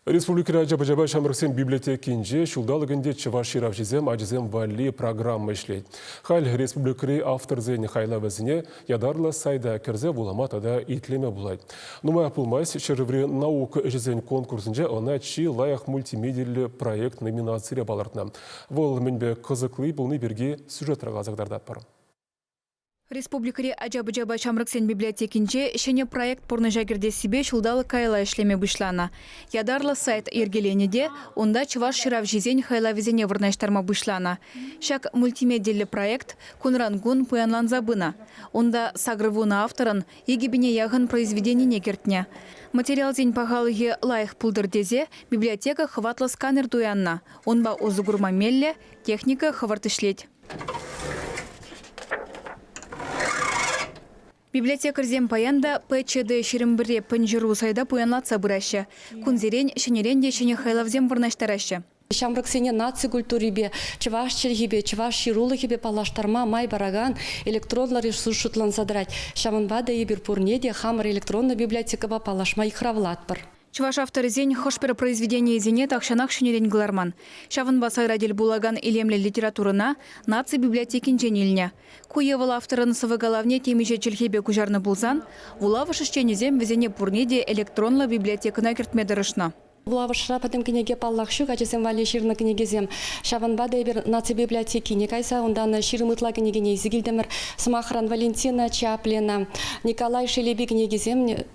Республика Жаба Шамрыксен библиотекинже шулдалыгынде чываширав жезем ажезем валли программа ишлейт. Хал республикари автор зейни хайла вазине ядарла сайда керзе буламатада итлеме булайт. Нумай апылмайс шереври наука жезен конкурсынже она чи лайық мультимедиялы проект номинация балартна. Вол менбе кызыклы булны берге сюжетрага загдардат бар. Республикари Жаба Шамрыксен библиотекинче шене проект порны жагерде себе шулдалы кайла ишлеме вышлана. Ядарлы сайт ергеленеде, онда чываш ширав жизень хайла везене вырнаштарма вышлана. Шак мультимедиялы проект кунрангун пуянлан забына. Онда сагрывуна авторын егибине ягын произведение кертня. Материал зень пағалығы лайық пулдырдезе библиотека хватлы сканер туянна. Онба озугурма мелле техника хвартышлеть. Библиотекар зем паянда ПЧД шерембіре пінжіру сайда пуянлатса бұраща. Кунзерен шенерен де шене хайлавзем вырнаштараща. Шамрыксене наци культурибе, чываш черхибе, чываш ширулыхибе палаштарма май бараган электронлы ресуршутлан задрать. Шаманбада ебір пурнеде хамыр электронны библиотекаба палашма ихравлатпыр. Чуваш авторы зень хошпера произведения зене такшанах шенерен гларман. Шавынба сайрадель булаган илемле литературына наци библиотекин женильня. Куевал авторын сывы головне темеже челхебе кужарны булзан, вулавы шишченезем везене пурнеде электронлы библиотекына кертмедырышна. Булавышра потом книге паллахшук, ачесем вали ширна книгезем. Шаванбада ебір наци библиотеки не кайса, ондан ширмытла книгене изигилдемір Смахран Валентина Чаплина, Николай Шелеби книгезем,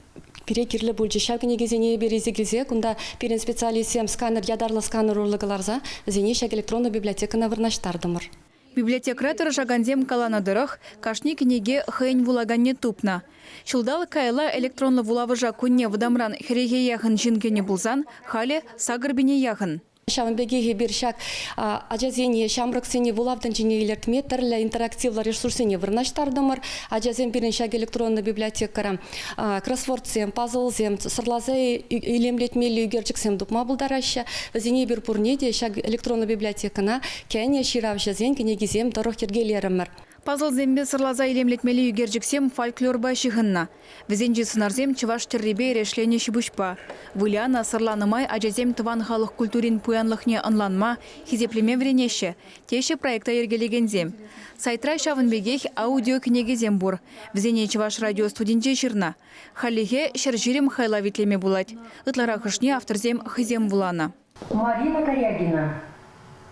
Перекирлі бөлчі шау книгезене березе келзе, күнда перен специалисем сканер, ядарлы сканер ұрлығыларза, зене шак электронны библиотекана вырнаштардымыр. Библиотекратор жагандем каланадырых, кашни книге хэйн вулаганне тупна. Шулдалы кайла электронлы вулавыжа күнне вдамран хереге яхын жингене булзан, хали сагырбине яхын. Шамбегеге бершак ажазене Шамрыксене вулавдан жинейлертме тірлі интерактивлы ресурсене вырнаштардымыр. Ажазен беріншак электронны библиотекара кроссвордсем, пазлзем, сырлазай илемлетмелі үгерчіксем дұпма бұлдараща. Вазене бір пурнеде шак электронны библиотекана кәне ширав жазен кенегізем дұрық кергелерімір. Пазл зембе сырлаза илемлетмелі үгерчіксем фольклор башығынна. Візенжі сынарзем чываш терребе решлене шибушпа. Выляна сырланымай ажазем тыван халық культурин пуянлықне анланма, хизеплеме вренеше. Теше проекта ергелегензем. Сайтра шавынбегех аудио книгезем бур. Візене чываш радио студенче жирна. Халиге шыржирем хайлавитлеме булать. Ытларахышне авторзем хизем булана. Марина Корягина.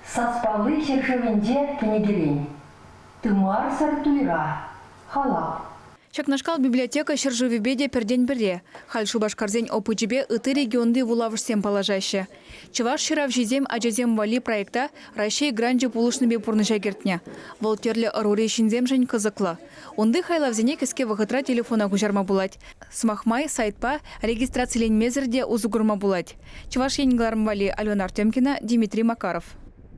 Саспалы шершевенде книгелень. Тымар сартуйра. Халап. Чакнашкал библиотека шыржывебеде перден бірде. Хальшу башкарзен опычебе ыты регионды вулавышсем положаще. Чываш ширав жезем ажазем вали проекта Рашей гранжы пулышныбе пурныша кертня. Волтерлі ыруре шинзем жын кызықлы. Онды хайлавзене кіске вғытра телефона күжарма булать. Смахмай сайтпа регистрациялен мезірде узугурма булать. Чываш енгіларым вали Алена Артемкина, Дмитрий Макаров.